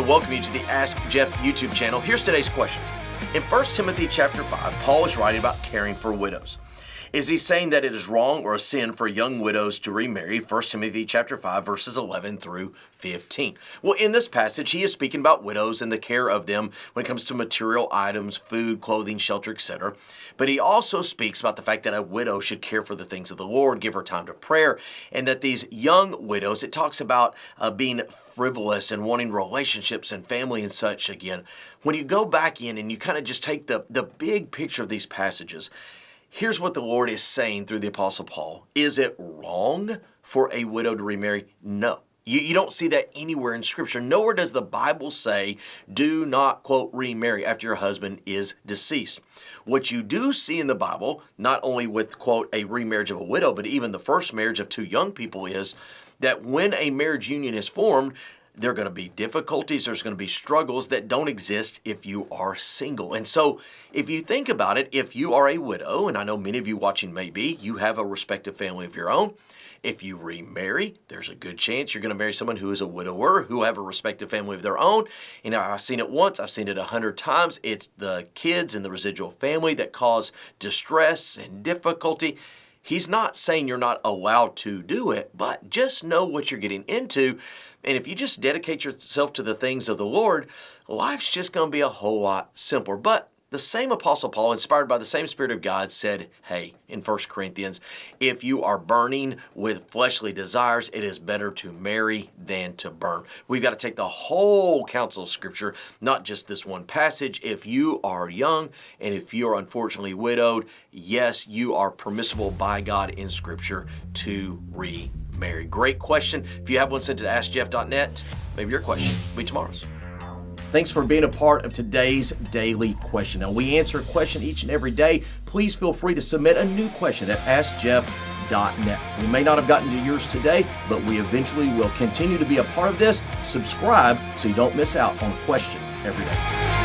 to welcome you to the Ask Jeff YouTube channel. Here's today's question. In 1 Timothy chapter 5, Paul is writing about caring for widows. Is he saying that it is wrong or a sin for young widows to remarry? 1 Timothy chapter 5, verses 11 through 15. Well, in this passage, he is speaking about widows and the care of them when it comes to material items, food, clothing, shelter, etc. But he also speaks about the fact that a widow should care for the things of the Lord, give her time to prayer, and that these young widows, it talks about being frivolous and wanting relationships and family and such again. When you go back in and you kind of just take the big picture of these passages, here's what the Lord is saying through the Apostle Paul. Is it wrong for a widow to remarry? No. You don't see that anywhere in Scripture. Nowhere does the Bible say, do not, quote, remarry after your husband is deceased. What you do see in the Bible, not only with, quote, a remarriage of a widow, but even the first marriage of two young people, is that when a marriage union is formed, there are going to be difficulties, there's going to be struggles that don't exist if you are single. And so if you think about it, if you are a widow, and I know many of you watching may be, you have a respective family of your own. If you remarry, there's a good chance you're going to marry someone who is a widower, who have a respective family of their own. You know, I've seen it once, I've seen it 100 times. It's the kids and the residual family that cause distress and difficulty. He's not saying you're not allowed to do it, but just know what you're getting into. And if you just dedicate yourself to the things of the Lord, life's just going to be a whole lot simpler. But the same Apostle Paul, inspired by the same Spirit of God, said, hey, in 1 Corinthians, if you are burning with fleshly desires, it is better to marry than to burn. We've got to take the whole counsel of Scripture, not just this one passage. If you are young and if you are unfortunately widowed, yes, you are permissible by God in Scripture to remarry. Great question. If you have one, send it to AskJeff.net. Maybe your question will be tomorrow's. Thanks for being a part of today's daily question. Now, we answer a question each and every day. Please feel free to submit a new question at AskJeff.net. We may not have gotten to yours today, but we eventually will continue to be a part of this. Subscribe so you don't miss out on a question every day.